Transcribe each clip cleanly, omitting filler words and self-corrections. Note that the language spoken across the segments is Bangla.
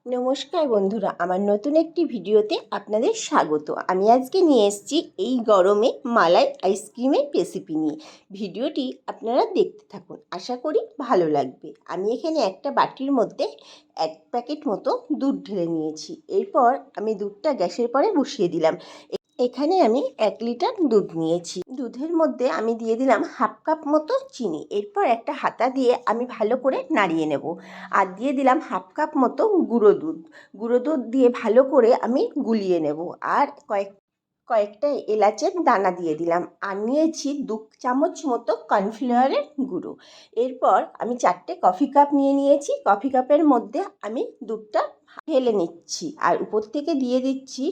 নমস্কার বন্ধুরা, আমার নতুন একটি ভিডিওতে আপনাদের স্বাগত। আমি আজকে নিয়ে এসেছি এই গরমে মালাই আইসক্রিমের রেসিপি নিয়ে। ভিডিওটি আপনারা দেখতে থাকুন, আশা করি ভালো লাগবে। আমি এখানে একটা বাটির মধ্যে 1 প্যাকেট মতো দুধ ঢেলে নিয়েছি। এরপর আমি দুধটা গ্যাসের পরে বসিয়ে দিলাম। এখানে আমি 1 লিটার দুধ নিয়েছি। দুধের মধ্যে আমি দিয়ে দিলাম 1/2 কাপ মতো চিনি। এরপর একটা হাতা দিয়ে আমি ভালো করে নাড়িয়ে নেব। আর দিয়ে দিলাম 1/2 কাপ মতো গুঁড়ো দুধ দিয়ে ভালো করে আমি গুলিয়ে নেব। আর কয়েকটা এলাচের দানা দিয়ে দিলাম। আর নিয়েছি 2 চামচ মতো কর্নফ্লাওয়ারের গুঁড়ো। এরপর আমি 4টে কফি কাপ নিয়েছি। কফি কাপের মধ্যে আমি দুধটা ঢেলে নিচ্ছি। আর উপর থেকে দিয়ে দিচ্ছি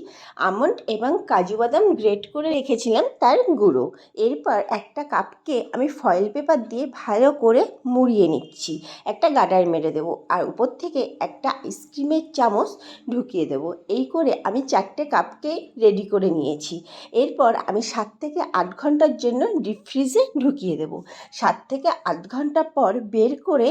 আমন্ড এবং কাজু বাদাম গ্রেট করে রেখেছিলাম তার গুঁড়ো। এরপর একটা কাপকে আমি ফয়েল পেপার দিয়ে ভালো করে মুড়িয়ে নিচ্ছি। একটা গার্ডার মেরে দেবো। আর উপর থেকে একটা আইসক্রিমের চামচ ঢুকিয়ে দেবো। এই করে আমি 4টে কাপকে রেডি করে নিয়েছি। এরপর আমি 7 থেকে 8 ঘন্টার জন্য ডিপ ফ্রিজে ঢুকিয়ে দেবো। 7 থেকে 8 ঘন্টা পর বের করে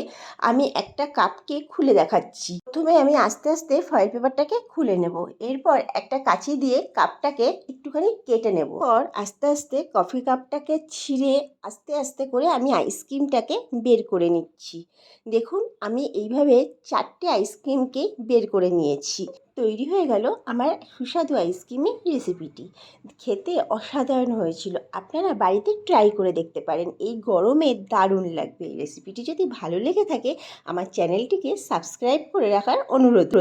আমি একটা কাপকে খুলে দেখাচ্ছি। প্রথমে আমি আস্তে আস্তে ফয়েল পেপারটাকে খুলে নেব। এরপর একটা কাঁচি দিয়ে কাপটাকে একটুখানি কেটে নেব। পর আস্তে আস্তে কফি কাপটাকে ছিঁড়ে আস্তে আস্তে করে আমি আইসক্রিমটাকে বের করে নিচ্ছি। দেখুন, আমি এইভাবে 4টে আইসক্রিমকে বের করে নিয়েছি। তৈরি হয়ে গেল আমার সুস্বাদু আইসক্রিমের রেসিপিটি। খেতে অসাধারণ হয়েছিল। আপনারা বাড়িতে ট্রাই করে দেখতে পারেন। এই গরমে দারুণ লাগবে। এই রেসিপিটি যদি ভালো লেগে থাকে আমার চ্যানেলটিকে সাবস্ক্রাইব করে রাখার অনুরোধ।